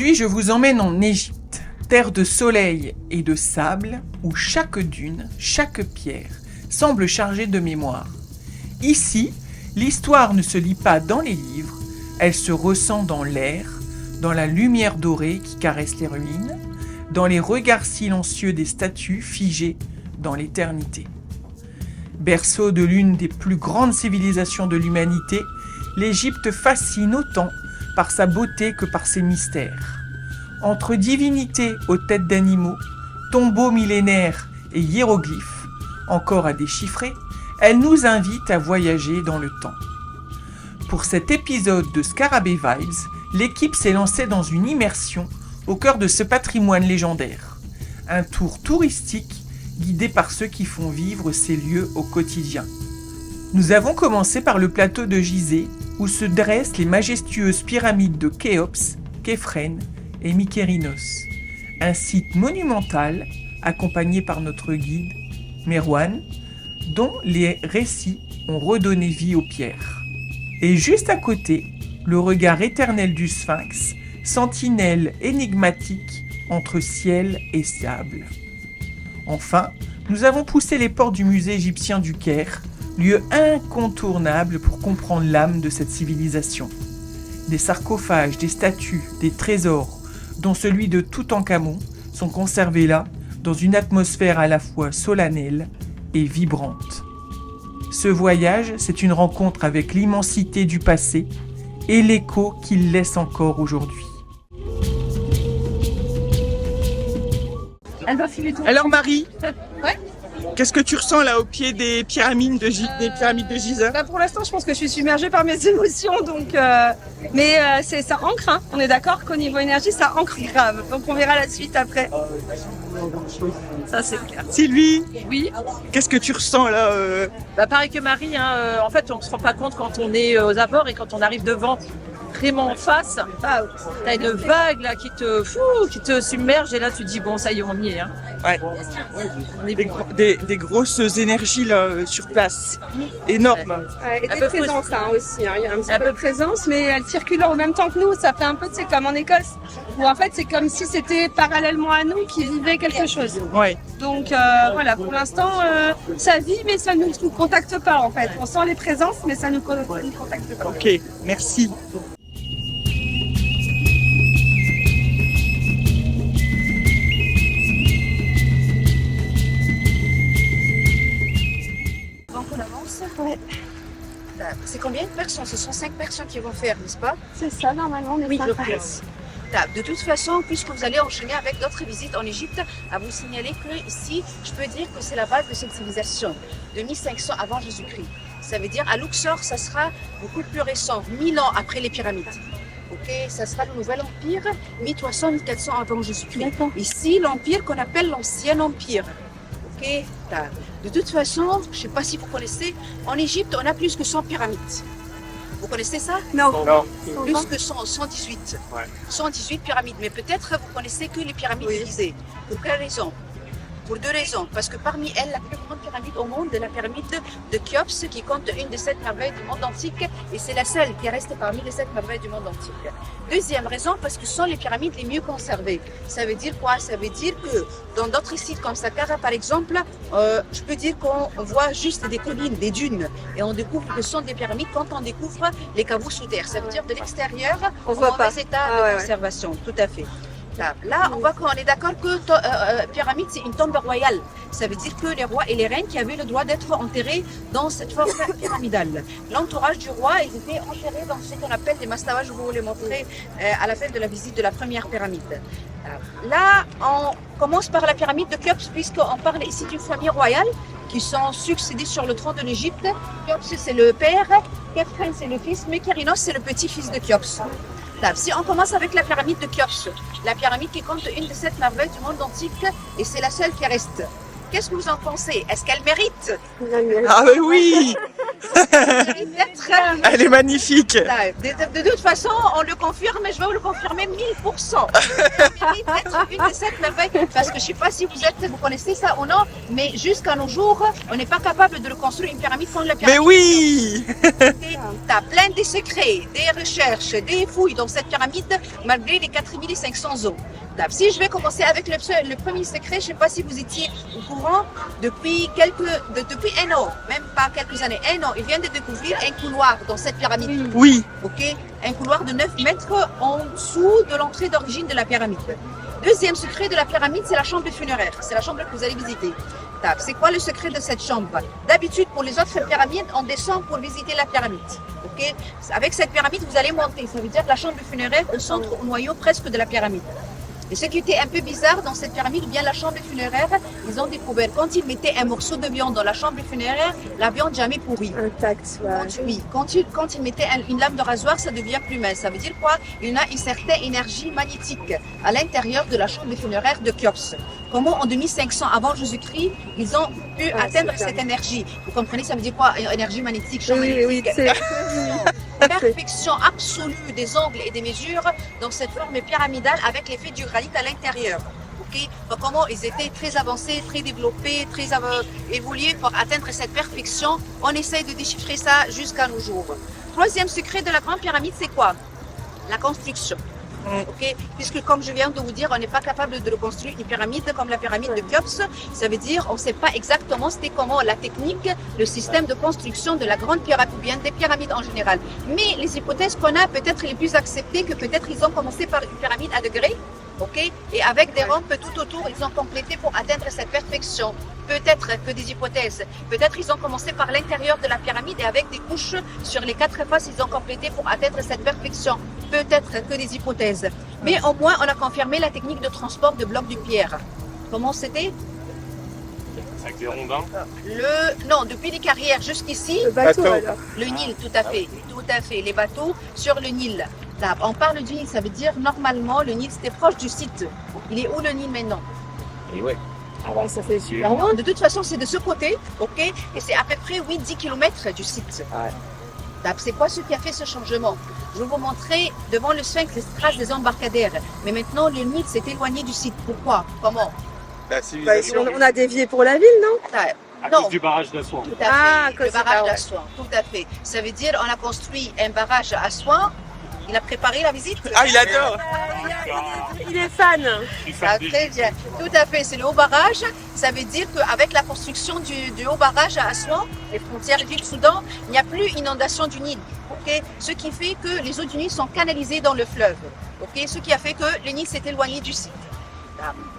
Aujourd'hui, je vous emmène en Égypte, terre de soleil et de sable, où chaque dune, chaque pierre semble chargée de mémoire. Ici, l'histoire ne se lit pas dans les livres, elle se ressent dans l'air, dans la lumière dorée qui caresse les ruines, dans les regards silencieux des statues figées dans l'éternité. Berceau de l'une des plus grandes civilisations de l'humanité, l'Égypte fascine autant par sa beauté que par ses mystères. Entre divinités aux têtes d'animaux, tombeaux millénaires et hiéroglyphes, encore à déchiffrer, elle nous invite à voyager dans le temps. Pour cet épisode de Scarabée Vibes, l'équipe s'est lancée dans une immersion au cœur de ce patrimoine légendaire. Un tour touristique guidé par ceux qui font vivre ces lieux au quotidien. Nous avons commencé par le plateau de Gizeh, où se dressent les majestueuses pyramides de Khéops, Képhren et Mykérinos. Un site monumental, accompagné par notre guide, Merwan, dont les récits ont redonné vie aux pierres. Et juste à côté, le regard éternel du Sphinx, sentinelle énigmatique entre ciel et sable. Enfin, nous avons poussé les portes du musée égyptien du Caire, lieu incontournable pour comprendre l'âme de cette civilisation. Des sarcophages, des statues, des trésors, dont celui de Toutankhamon, sont conservés là, dans une atmosphère à la fois solennelle et vibrante. Ce voyage, c'est une rencontre avec l'immensité du passé et l'écho qu'il laisse encore aujourd'hui. Alors Marie, Ouais. qu'est-ce que tu ressens là au pied des pyramides de Gizeh? Pour l'instant, je pense que je suis submergée par mes émotions, mais ça ancre. Hein. On est d'accord qu'au niveau énergie, ça ancre grave. Donc on verra la suite après. Ça c'est clair. Sylvie, Oui, qu'est-ce que tu ressens là pareil que Marie, en fait on ne se rend pas compte quand on est aux abords et quand on arrive devant vraiment en face, t'as une vague là qui te submerge et là tu te dis bon ça y est on y est. Hein. Ouais. On est bon. Des grosses énergies là sur place, énormes. Et Un des peu présences aussi. Hein. Il y a un petit peu de présence, mais elles circulent en même temps que nous. Ça fait un peu, tu sais, comme en Écosse, où en fait c'est comme si c'était parallèlement à nous qui vivait quelque chose. Ouais. Donc voilà, pour l'instant, ça vit, mais ça ne nous contacte pas en fait. On sent les présences, mais ça ne nous contacte pas. Ok, merci. Donc on avance. Ouais. C'est combien de personnes? Ce sont 5 personnes qui vont faire, n'est-ce pas? C'est ça, normalement, on est Oui, pas je pareil. pense. De toute façon, puisque vous allez enchaîner avec d'autres visites en Égypte, à vous signaler que ici, je peux dire que c'est la base de cette civilisation, de 1500 avant Jésus-Christ. Ça veut dire à Luxor, ça sera beaucoup plus récent, 1000 ans après les pyramides. Ok, ça sera le nouvel empire, 1300-1400 avant Jésus-Christ. D'accord. Ici, l'empire qu'on appelle l'ancien empire. Ok, de toute façon, je ne sais pas si vous connaissez, en Égypte, on a plus que 100 pyramides. Vous connaissez ça? Non. Plus que 100, 118. Ouais. 118 pyramides. Mais peut-être vous connaissez que les pyramides de Gizeh. Pour quelle raison? Pour 2 raisons. Parce que parmi elles, la plus grande pyramide au monde est la pyramide de Khéops, qui compte une des 7 merveilles du monde antique. Et c'est la seule qui reste parmi les 7 merveilles du monde antique. Deuxième raison, parce que ce sont les pyramides les mieux conservées. Ça veut dire quoi? Ça veut dire que dans d'autres sites comme Saqqara, par exemple, je peux dire qu'on voit juste des collines, des dunes. Et on découvre que ce sont des pyramides quand on découvre les caveaux sous terre. Ça veut dire de l'extérieur, On voit pas. les états Ah, ouais, de conservation. Tout à fait. Là, on voit qu'on est d'accord que pyramide, c'est une tombe royale. Ça veut dire que les rois et les reines qui avaient le droit d'être enterrés dans cette forme pyramidale. L'entourage du roi, ils étaient enterrés dans ce qu'on appelle des mastabas. Je vais vous les montrer à la fin de la visite de la première pyramide. Là, on commence par la pyramide de Khéops, puisqu'on parle ici d'une famille royale qui sont succédés sur le trône de l'Égypte. Khéops, c'est le père, Képhren, c'est le fils, Mykérinos, c'est le petit-fils de Khéops. Si on commence avec la pyramide de Khéops, la pyramide qui compte une des 7 merveilles du monde antique, et c'est la seule qui reste. Qu'est-ce que vous en pensez? Est-ce qu'elle mérite? Ah oui, Elle est magnifique. De toute façon, on le confirme, mais je vais vous le confirmer 1000%. Elle mérite d'être une de cette merveille, parce que je ne sais pas si vous connaissez ça ou non, mais jusqu'à nos jours, on n'est pas capable de reconstruire une pyramide comme la pyramide. Mais oui. Tu as plein de secrets, des recherches, des fouilles dans cette pyramide, malgré les 4500 ans. Si je vais commencer avec le premier secret, je ne sais pas si vous étiez au courant, depuis un an, même pas quelques années, un an, ils viennent de découvrir un couloir dans cette pyramide. Oui. Ok, un couloir de 9 mètres en dessous de l'entrée d'origine de la pyramide. Deuxième secret de la pyramide, c'est la chambre funéraire. C'est la chambre que vous allez visiter. C'est quoi le secret de cette chambre? D'habitude, pour les autres pyramides, on descend pour visiter la pyramide. Ok, avec cette pyramide, vous allez monter. Ça veut dire que la chambre funéraire au centre, au noyau presque de la pyramide. Et ce qui était un peu bizarre dans cette pyramide, ou bien la chambre funéraire, ils ont découvert quand ils mettaient un morceau de viande dans la chambre funéraire, la viande jamais pourrie. Intact, ouais. Quand ils mettaient une lame de rasoir, ça devient plus mince. Ça veut dire quoi? Il y a une certaine énergie magnétique à l'intérieur de la chambre funéraire de Khéops. Comment en 2500 avant Jésus-Christ, ils ont pu atteindre cette énergie? Vous comprenez, ça veut dire quoi? Énergie magnétique, champ magnétique. Perfection absolue des angles et des mesures dans cette forme pyramidale avec l'effet du granit à l'intérieur. Okay? Donc, comment ils étaient très avancés, très développés, très évolués pour atteindre cette perfection. On essaye de déchiffrer ça jusqu'à nos jours. Troisième secret de la grande pyramide, c'est quoi? La construction. Okay? Puisque comme je viens de vous dire, on n'est pas capable de reconstruire une pyramide comme la pyramide de Khéops. Ça veut dire on ne sait pas exactement c'était comment la technique, le système de construction de la grande pyramide ou bien des pyramides en général. Mais les hypothèses qu'on a peut-être les plus acceptées, que peut-être ils ont commencé par une pyramide à degrés, ok, et avec des rampes tout autour, ils ont complété pour atteindre cette perfection. Peut-être que des hypothèses. Peut-être ils ont commencé par l'intérieur de la pyramide et avec des couches sur les 4 faces, ils ont complété pour atteindre cette perfection. Peut-être que des hypothèses. Mais au moins, on a confirmé la technique de transport de blocs de pierre. Comment c'était? Avec des rondins? Non, depuis les carrières jusqu'ici. Le bateau, alors. Le Nil, tout à fait. Tout à fait. Les bateaux sur le Nil. Là, on parle du Nil, ça veut dire normalement le Nil c'était proche du site. Il est où le Nil maintenant? Et ouais. Ah ouais, ça fait super loin. De toute façon, c'est de ce côté, ok? Et c'est à peu près 8-10 km du site. Ouais. C'est quoi ce qui a fait ce changement? Je vais vous montrer devant le sphinx les traces des embarcadères. Mais maintenant, le Nil s'est éloigné du site. Pourquoi? Comment? La Bah, civilisation. on a dévié pour la ville, non? À Non. cause du barrage d'Assouan. Tout à Ah, fait, que le c'est barrage pas- d'Assouan. Tout à fait. Ça veut dire on a construit un barrage à Assouan. Il a préparé la visite? Ah, il adore. Il est fan. Ah, très bien. Tout à fait, c'est le haut barrage. Ça veut dire qu'avec la construction du haut barrage à Assouan, les frontières du Soudan, il n'y a plus inondation du Nil. Okay? Ce qui fait que les eaux du Nil sont canalisées dans le fleuve. Okay? Ce qui a fait que le Nil s'est éloigné du site.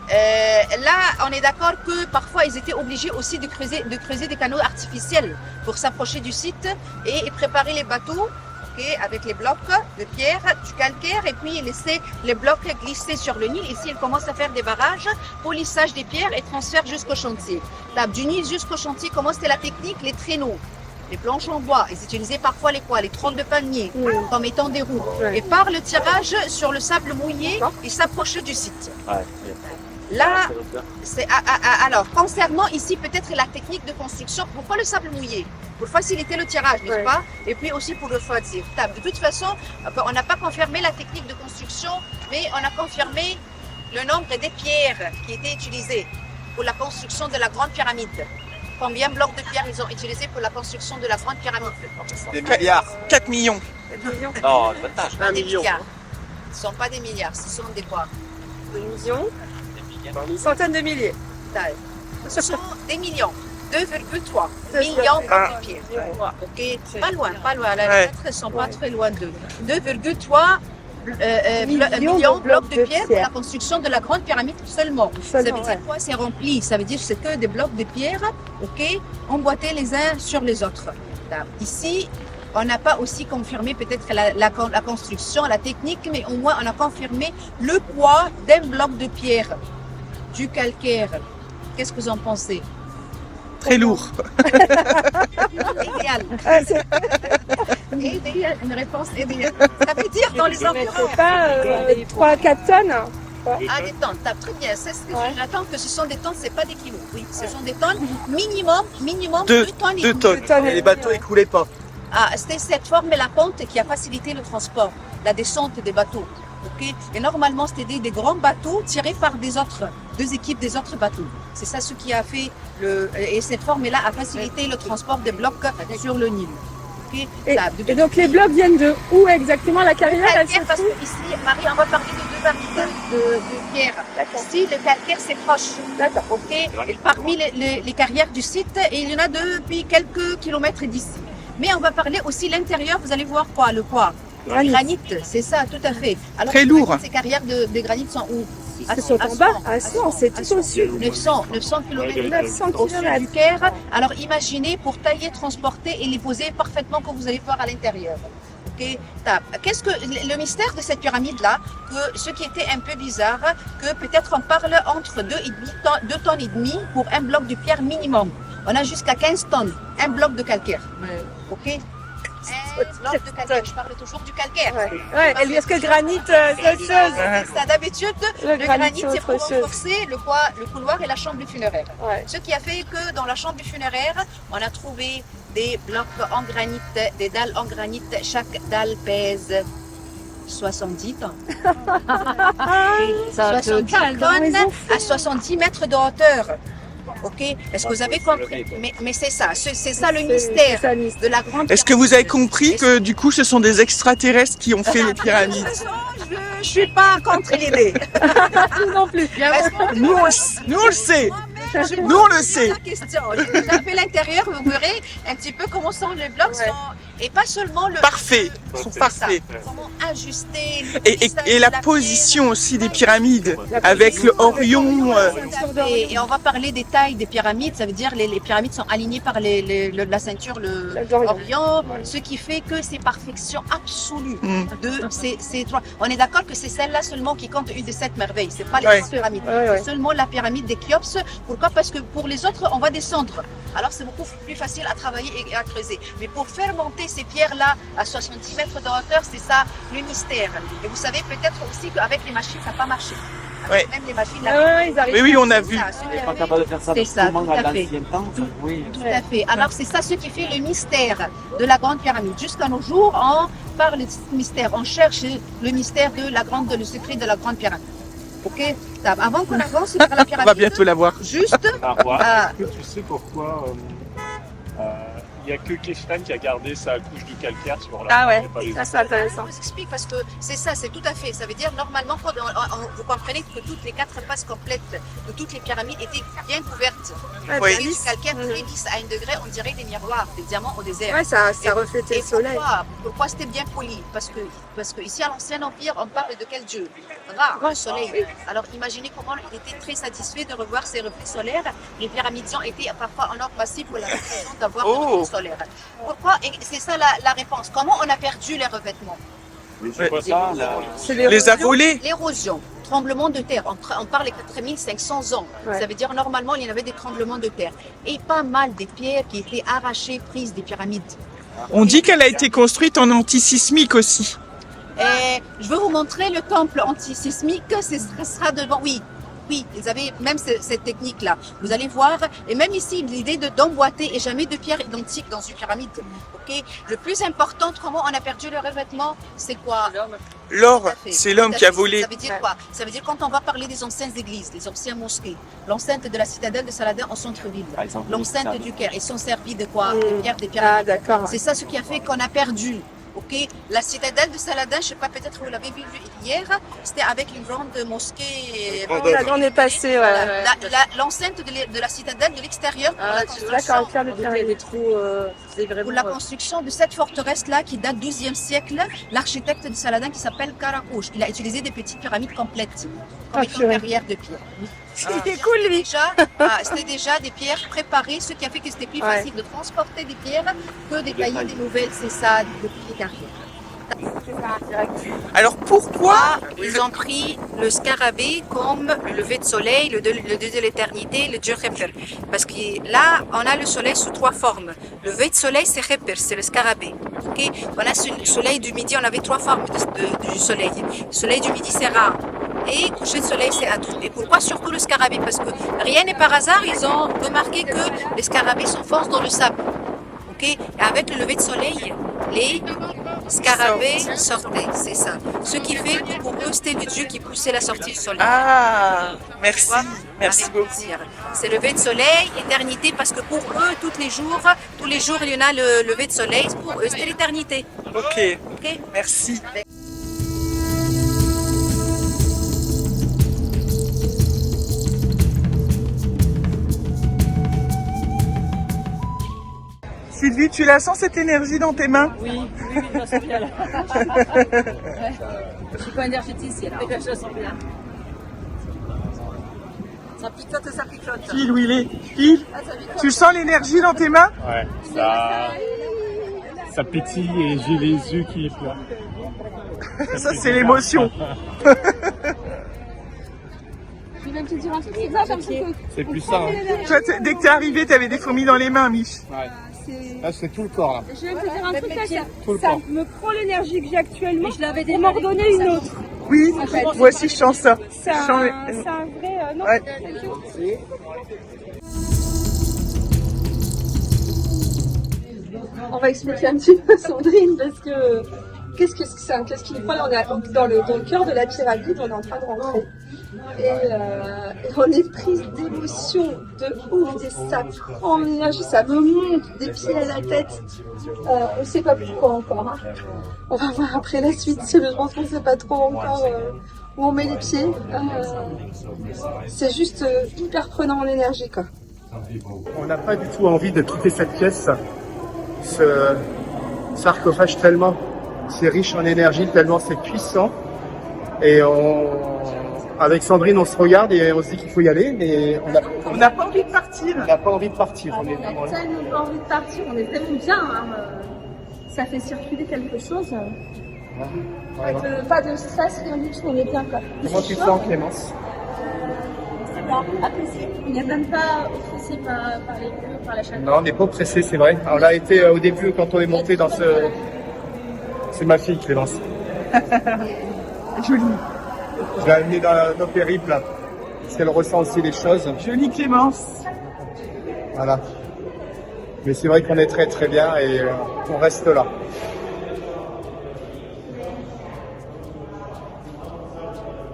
Là, on est d'accord que parfois ils étaient obligés aussi de creuser des canaux artificiels pour s'approcher du site et préparer les bateaux. Okay, avec les blocs de pierre, du calcaire, et puis laisser les blocs glisser sur le Nil. Ici, ils commencent à faire des barrages, polissage des pierres et transfert jusqu'au chantier. Là, du Nil jusqu'au chantier, comment c'était la technique? Les traîneaux, les planches en bois. Ils utilisaient parfois les quoi? Les troncs de palmier, comme étant des roues. Ouais. Et par le tirage sur le sable mouillé, ils s'approchaient du site. Ouais. Là, alors, concernant ici peut-être la technique de construction, pourquoi le sable mouillé? Pour faciliter le tirage, n'est-ce pas? Et puis aussi pour refroidir. De toute façon, on n'a pas confirmé la technique de construction, mais on a confirmé le nombre des pierres qui étaient utilisées pour la construction de la grande pyramide. Combien de blocs de pierre ils ont utilisés pour la construction de la grande pyramide? Des milliards. 4 millions. Non, davantage. Pas des milliards. Ce ne sont pas des milliards, ce sont des quoi? Des millions. Centaines de milliers. Ce sont des millions. 2,3 C'est millions sûr. de pierres. Ok, pas loin. Les Ouais. lettres ne sont pas très loin d'eux. 2,3 millions de blocs de pierre pour la construction de la grande pyramide seulement. Ça veut dire quoi? C'est rempli. Ça veut dire que c'est que des blocs de pierre, ok, emboîtés les uns sur les autres. Ici, on n'a pas aussi confirmé peut-être la construction, la technique, mais au moins on a confirmé le poids d'un bloc de pierre, du calcaire. Qu'est-ce que vous en pensez? Très lourd. Idéal. Idéal. Une réponse idéale. Ça veut dire dans les environs. C'est pas 3 à 4 tonnes. quoi. Ah, des tonnes, t'as très bien. C'est ce que Ouais. j'attends que ce sont des tonnes, c'est pas des kilos. Oui, ce sont des tonnes, minimum Deux- 2 tonnes. et Deux demie. tonnes. Et les bateaux, ils coulaient pas. Ah, c'était cette forme et la pente qui a facilité le transport, la descente des bateaux. Ok. Et normalement, c'était des grands bateaux tirés par deux équipes des autres bateaux. C'est ça ce qui a fait et cette forme-là a facilité le transport des blocs sur le Nil. Ok. Et, Ça, et donc les blocs viennent de où exactement? La carrière, elle se calcaire, parce trouve? que ici, Marie, on va parler de deux variétés de pierre. Ici, le calcaire, c'est proche. D'accord. Ok. Et parmi les carrières du site, il y en a depuis quelques kilomètres d'ici. Mais on va parler aussi l'intérieur. Vous allez voir quoi? Le quoi? Granit, c'est ça, tout à fait. Alors, Très lourd. Ces carrières de granit sont où? Ils sont en bas, à 100, c'est tout au sud. 900 km 900 au sud kilomètres. du Caire. Alors imaginez pour tailler, transporter et les poser parfaitement comme vous allez voir à l'intérieur. Ok. Qu'est-ce que le mystère de cette pyramide-là, que ce qui était un peu bizarre, que peut-être on parle entre 2 tonnes et demie pour un bloc de pierre minimum. On a jusqu'à 15 tonnes, un bloc de calcaire. Ok. Un bloc de calcaire. Je parle toujours du calcaire. Ouais, et est-ce que le granit, c'est autre chose? C'est ça. D'habitude, Le le granit, granit, c'est c'est pour autre chose. renforcer le couloir et la chambre funéraire. Ouais. Ce qui a fait que dans la chambre funéraire, on a trouvé des blocs en granit, des dalles en granit. Chaque dalle pèse 70 tonnes. Ça te 70 cale, tonnes à 70 mètres de hauteur. Ok. Est-ce que vous avez compris? Mais c'est ça le mystère C'est ça, le mystère. de la grande. Est-ce que vous avez compris que du coup ce sont des extraterrestres qui ont fait les pyramides? Je suis pas contre l'idée. non plus. Nous on le sait. Nous on le sait. La question. J'ai déjà fait l'intérieur, vous verrez un petit peu comment sont les blocs Ouais. et pas seulement le Parfait. Ils sont c'est ça. parfaits. Comment ajuster Et la position aussi des pyramides avec le Orion. Et on va parler des tailles des pyramides, ça veut dire les pyramides sont alignées par la ceinture, le Orient, ce qui fait que c'est perfection absolue Mm. de ces trois. On est d'accord que c'est celle-là seulement qui compte une des 7 merveilles, c'est pas les Ouais. autres pyramides. Ouais. C'est seulement la pyramide des Khéops. Pourquoi? Parce que pour les autres, on va descendre. Alors c'est beaucoup plus facile à travailler et à creuser. Mais pour faire monter ces pierres-là à 70 mètres de hauteur, c'est ça le mystère. Et vous savez peut-être aussi qu'avec les machines, ça n'a pas marché. Ouais. Même les machines, Ils arrivent. Oui, on a vu. Pas capable de faire ça C'est ça, tout tout à fait. l'ancien temps. Oui. Tout à fait. Alors c'est ça ce qui fait le mystère de la Grande Pyramide. Jusqu'à nos jours, on parle de ce mystère. On cherche le mystère le secret de la Grande Pyramide. Ok. Avant qu'on avance sur la On va pyramide, bientôt la voir. juste ah, Est-ce que tu sais pourquoi il n'y a que Keftan qui a gardé sa couche de calcaire sur la Ah ouais, et pas les ça c'est intéressant. je vous explique parce que c'est ça, c'est tout à fait. Ça veut dire normalement, vous comprenez que toutes les 4 faces complètes de toutes les pyramides étaient bien couvertes. Oui. Et du calcaire très lisse à 1 degré, on dirait des miroirs, des diamants au désert. Ouais, ça Et- reflétait Et le soleil. pourquoi c'était bien poli? Parce que ici à l'Ancien Empire, on parle de quel dieu? Ra, le soleil. Alors imaginez comment il était très satisfait de revoir ses reflets solaires. Les pyramidiens étaient parfois en or massif pour la raison d'avoir des reflets solaires. Pourquoi? Et c'est ça la réponse. Comment on a perdu les revêtements? C'est quoi ça là C'est Les a volés. L'érosion, tremblement de terre. On parle de 4500 ans. Ouais. Ça veut dire normalement il y avait des tremblements de terre. Et pas mal des pierres qui étaient arrachées, prises des pyramides. On dit qu'elle a été construite en antisismique aussi. Et je veux vous montrer le temple antisismique, ce sera devant. Oui, ils avaient même cette technique-là. Vous allez voir, et même ici, l'idée d'emboîter et jamais de pierre identique dans une pyramide. Ok. Le plus important, comment on a perdu le revêtement, c'est quoi? L'or, Tout à fait. c'est l'homme Tout à qui a fait. volé. Ça veut dire quoi? Ça veut dire quand on va parler des anciennes églises, des anciennes mosquées, l'enceinte de la citadelle de Saladin en centre-ville, Par exemple, l'enceinte du Caire, ils sont servis de quoi? Mm. Des pierres, des Ah, pyramides. d'accord. C'est ça ce qui a fait qu'on a perdu. Ok, la citadelle de Saladin, je sais pas, peut-être vous l'avez vu hier, c'était avec une grande mosquée. On est passé, ouais. L'enceinte de la citadelle de l'extérieur pour, Ah, la tu construction- D'accord, Pierre de Il y a Pyramide. des trous, c'est pour vraiment. la construction de cette forteresse-là qui date du XIIe siècle, l'architecte de Saladin qui s'appelle Karakouche, il a utilisé des petites pyramides complètes, comme Ah, étant purée. barrière de pierre. Il est cool, lui. C'était déjà des pierres préparées, ce qui a fait que c'était plus Ouais. facile de transporter des pierres que de tailler des nouvelles, c'est ça, depuis les carrières. Alors pourquoi Ils ont pris le scarabée comme le lever de soleil, le dieu de l'éternité, le dieu Khepr. Parce que là, on a le soleil sous 3 formes. Le lever de soleil, c'est Khepr, c'est le scarabée. Ok. On a le soleil du midi, on avait 3 formes du soleil. Le soleil du midi, c'est Ra. et coucher de soleil c'est atout. Et pourquoi surtout le scarabée? Parce que rien n'est par hasard, ils ont remarqué que les scarabées sont forts dans le sable. Ok? Et avec le lever de soleil, les scarabées sortaient, c'est ça. Ce qui fait que pour eux, c'était le dieu qui poussait la sortie du soleil. Ah, merci. Tu vois, Merci avec beaucoup. plaisir. C'est lever de soleil, éternité, parce que pour eux, tous les jours, il y en a le lever de soleil. Pour eux, c'était l'éternité. Ok, Ok? merci. Sylvie, tu la sens cette énergie dans tes mains? Oui, je la sens bien là. Je suis pas énergéticienne, mais je la sens bien. Ça picote, ça picote. Phil, où il est? Phil, Ah, ça picote. tu sens l'énergie dans tes mains? Ouais, ça pétille et j'ai les yeux qui pleurent. Ça, c'est l'émotion. Je vais même te dire un truc, c'est ça, un petit peu. C'est plus ça. Hein. Toi, dès que t'es arrivé, t'avais des fourmis dans les mains, Mich. Ouais. Là, c'est tout le corps là. Je vais te dire un truc, là, Tout le ça corps. me prend l'énergie que j'ai actuellement Je l'avais pour m'en redonner une autre. Oui, moi aussi je sens ça. C'est Je un, sens c'est un vrai... non, Ouais. On va expliquer un petit peu Sandrine parce que qu'est-ce que c'est qu'est-ce qu'il faut là, on est dans le cœur de la pyramide, on est en train de rentrer et on est prise d'émotion de ouf et ça prend en énergie, ça me monte des pieds à la tête. On sait pas pourquoi encore. Hein. On va voir après la suite. Je pense qu'on sait pas trop encore où on met les pieds. C'est juste hyper prenant en énergie quoi. On n'a pas du tout envie de quitter cette pièce, ce sarcophage tellement c'est riche en énergie, tellement c'est puissant. Et avec Sandrine, on se regarde et on se dit qu'il faut y aller, mais On n'a pas envie de partir. on n'a pas envie de partir. On est vraiment là. tellement pas envie de partir, on est vraiment bien. Hein. Ça fait circuler quelque chose. Pas de stress, rien du tout, on est bien quoi. Comment tu te sens, Clémence? Apprécié. Il n'y a même pas oppressé par les queues, par la chaleur. Non, on n'est pas pressé, c'est vrai. On l'a été au début quand on est monté dans ce. C'est ma fille, Clémence. Jolie. Je l'ai amenée dans nos périples, parce qu'elle ressent aussi les choses. Jolie Clémence. Voilà. Mais c'est vrai qu'on est très très bien et on reste là.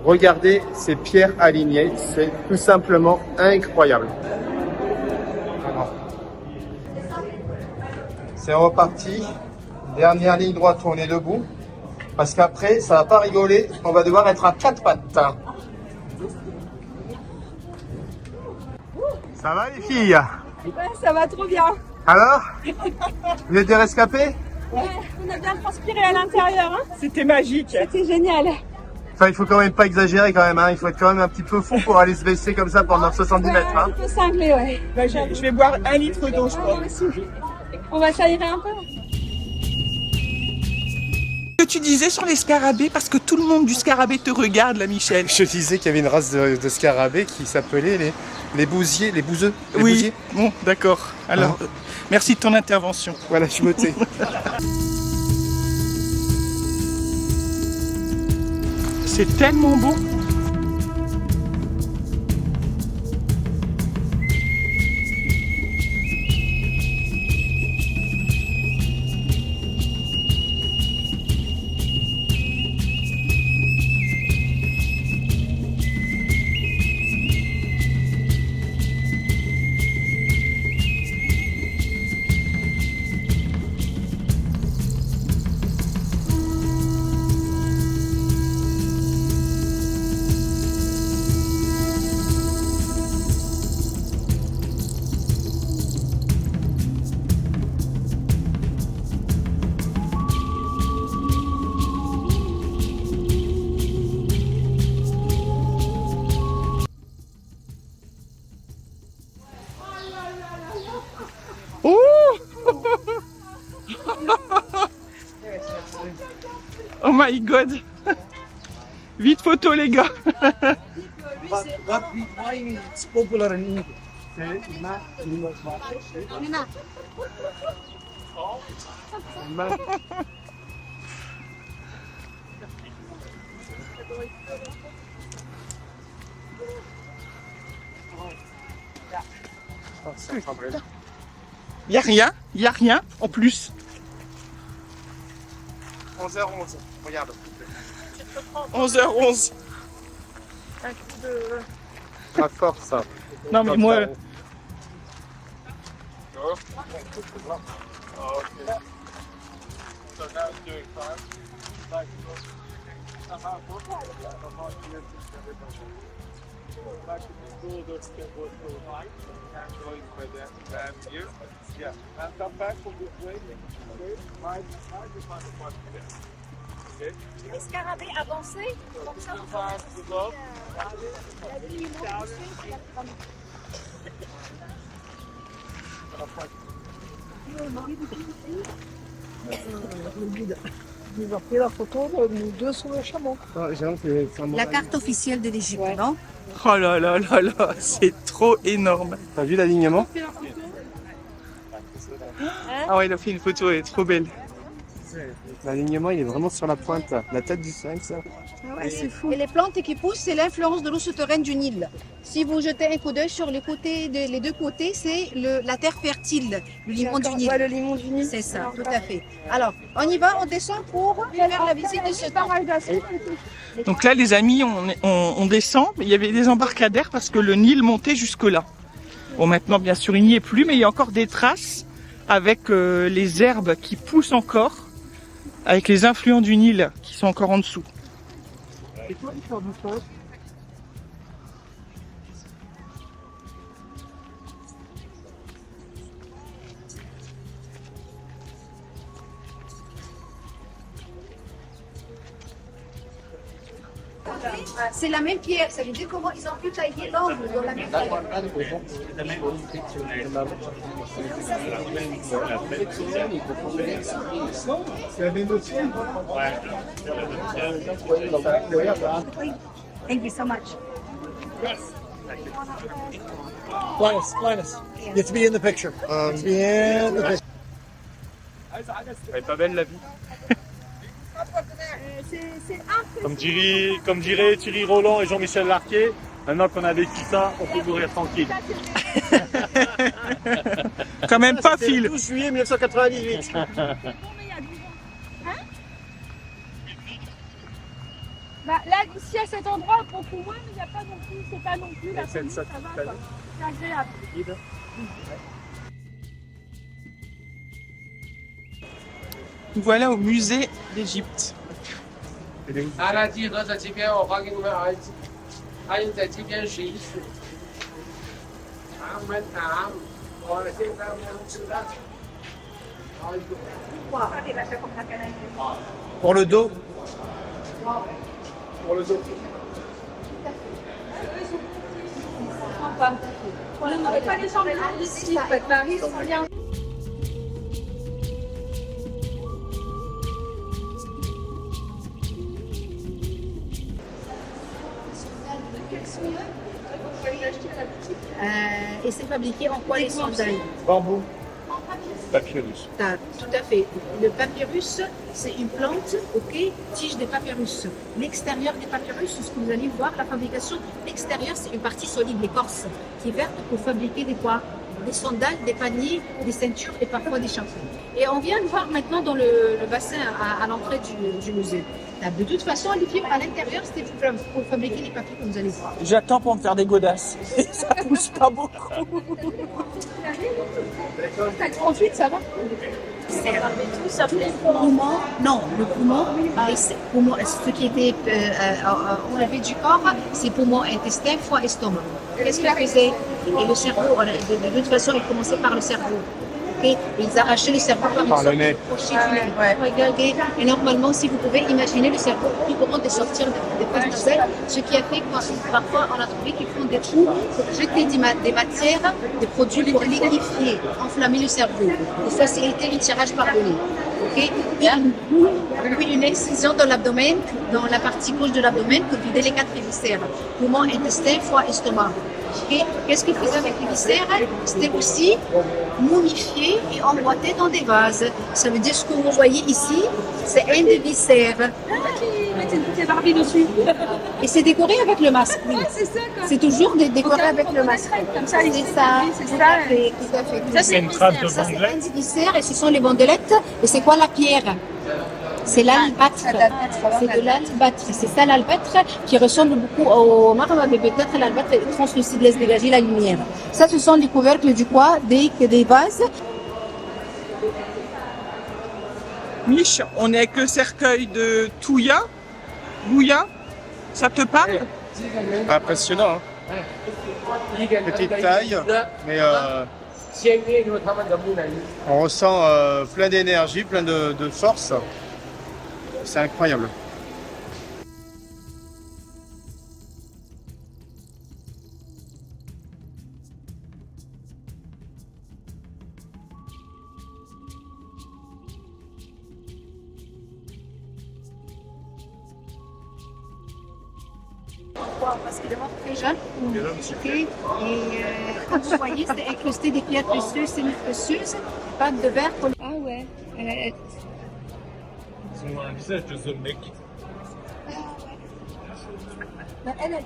Regardez ces pierres alignées, c'est tout simplement incroyable. Voilà. C'est reparti. Dernière ligne droite, on est debout. Parce qu'après, ça va pas rigoler, on va devoir être à quatre pattes. Ça va les filles? Ouais, ça va trop bien. Alors? Vous êtes des rescapés? Ouais, on a bien transpiré à l'intérieur. Hein. C'était magique. C'était génial. Enfin, il faut quand même pas exagérer quand même, hein. Il faut être quand même un petit peu fou pour aller se baisser comme ça pendant 70 mètres. Un Hein. peu cinglé, ouais. Bah, je vais boire 1 litre d'eau, je crois. Moi aussi. On va s'aérer un peu. Ce que tu disais sur les scarabées, parce que tout le monde du scarabée te regarde, là, Michel. Je disais qu'il y avait une race de scarabées qui s'appelait les bousiers, les bouseux. Les Oui, bousiers. bon, d'accord. Alors, merci de ton intervention. Voilà, je me tais. C'est tellement beau. Oh my god. Vite photo les gars. It's popular in Egypt. Y a rien en plus. 11h11, regarde. 11h11. Un coup de... Pas fort ça. Non mais moi... Les scarabées avancés, comme ça vous pouvez la ligne sur la pyramide. Ils ont pris la photo de nous deux sur le chameau. La carte officielle de l'Égypte, non? Oh là là là là, c'est trop énorme. T'as vu l'alignement? Ah ouais, il a fait une photo, elle est trop belle. L'alignement, il est vraiment sur la pointe, là. La tête du sphinx. Et les plantes qui poussent, c'est l'influence de l'eau souterraine du Nil. Si vous jetez un coup d'œil sur les côtés, les deux côtés, c'est la terre fertile, le limon du Nil. Ouais, le limon du Nil. C'est ça, tout à fait. Alors, on y va, on descend pour faire la visite de ce temple. Donc là, les amis, on descend. Il y avait des embarcadères parce que le Nil montait jusque là. Bon, maintenant, bien sûr, il n'y est plus, mais il y a encore des traces avec les herbes qui poussent encore, avec les influents du Nil qui sont encore en dessous. Et toi, il sort d'où ça? C'est la même pierre, ça veut dire comment ils ont pu tailler l'angle dans la même pierre. C'est la même aussi. Thank you so much. Linus. You have to be in the picture. To be in the picture. Elle est pas belle la vie. Comme dirait Thierry Roland et Jean-Michel Larquet, maintenant qu'on a vécu ça, on peut mourir tranquille. Quand même pas, C'était Phil. le 12 juillet 1998. Bah, là, ici à cet endroit, beaucoup moins, mais il n'y a pas non plus, c'est pas non plus la C'est folie, ça, ça va, quoi. C'est agréable. Voilà au musée d'Égypte. 他那集合这几篇我发给你们儿子，还有这几篇是艺术。他们拿我现在没有吃的。 Pour le dos. On n'aurait pas les jambes longues ici, en fait. Marie, c'est bien. Et c'est fabriqué en quoi les sandales? Bambou. Papyrus. Tout à fait. Le papyrus, c'est une plante, ok, tige de papyrus. L'extérieur des papyrus, ce que vous allez voir, la fabrication, l'extérieur, c'est une partie solide, l'écorce, qui est verte pour fabriquer des quoi? Des sandales, des paniers, des ceintures et parfois des chapeaux. Et on vient de voir maintenant dans le bassin à l'entrée du musée. De toute façon, les fibres à l'intérieur, c'était pour fabriquer les papiers que vous allez voir. J'attends pour me faire des godasses. Ça pousse pas beaucoup. T'as 38, ça va? Poumon, non, le poumon, ce qui était enlevé du corps, c'est poumon, intestin, foie, estomac. Qu'est-ce qu'il faisait? Et le cerveau, de toute façon, il commençait par le cerveau. Okay? Ils arrachaient le cerveau par le nez. Regardez, et normalement, si vous pouvez imaginer le cerveau plus grand de sortir des phases nasales, ce qui a fait que parfois on a trouvé qu'ils font des trous pour jeter des matières, des produits pour liquéfier, enflammer le cerveau, pour faciliter le tirage par le nez. Okay? Puis une excision dans l'abdomen, dans la partie gauche de l'abdomen, pour vider les 4 viscères, poumon, intestin, foie, estomac. Okay? Qu'est-ce qu'ils faisaient avec les viscères? C'était aussi momifié et emboîté dans des vases. Ça veut dire ce que vous voyez ici, c'est un des viscères. marqué Barbie dessus. Et c'est décoré avec le masque. Oui. C'est ça, quoi. C'est toujours décoré avec le masque. Comme ça, C'est ça. c'est Tout ça. à fait, tout à fait. Ça, c'est une trace de Ça, c'est bandelettes. un des desserts et ce sont les bandelettes. Et c'est quoi la pierre? C'est l'albâtre. C'est de l'albâtre. C'est ça l'albâtre qui ressemble beaucoup au marbre, mais peut-être l'albâtre translucide laisse dégager la lumière. Ça, ce sont les couvercles du quoi? Des vases. Mich, on est avec le cercueil de Touya. Gouya, ça te parle? Impressionnant, hein. Petite taille, mais on ressent plein d'énergie, plein de force. C'est incroyable. Parce qu'il est mort très jeune. Et comme vous voyez, c'est incrusté des pierres précieuses, semi-précieuses, pâte de verre. Ah ouais. Ils ont un visage de Zolmec. Elle a dit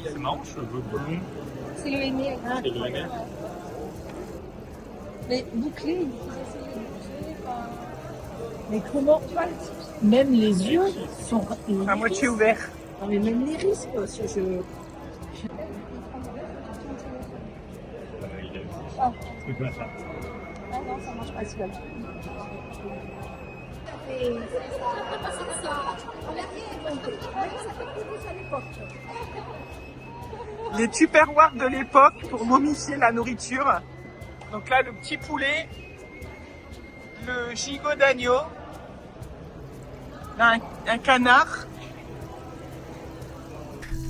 C'est marrant, cheveux blonds. C'est le aîné. C'est le nez. Mais bouclé, il faut essayer de boucler. Mais comment? Même les yeux sont À moitié ouvert. Non, mais même les risques. Ah non, ça marche pas celui-là. Les tupperwares de l'époque pour momifier la nourriture. Donc là, le petit poulet, le gigot d'agneau, un canard.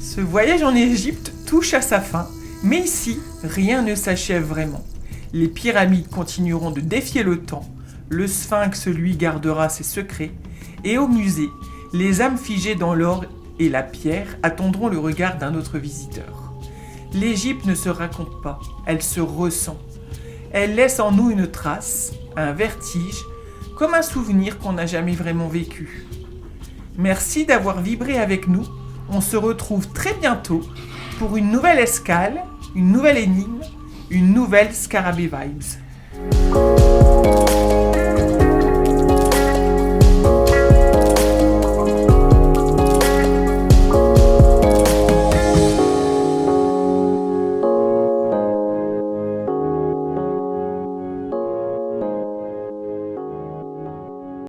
Ce voyage en Égypte touche à sa fin, mais ici, rien ne s'achève vraiment. Les pyramides continueront de défier le temps, le sphinx, lui, gardera ses secrets, et au musée, les âmes figées dans l'or et la pierre attendront le regard d'un autre visiteur. L'Égypte ne se raconte pas, elle se ressent. Elle laisse en nous une trace, un vertige, comme un souvenir qu'on n'a jamais vraiment vécu. Merci d'avoir vibré avec nous. On se retrouve très bientôt pour une nouvelle escale, une nouvelle énigme, une nouvelle Scarabée Vibes.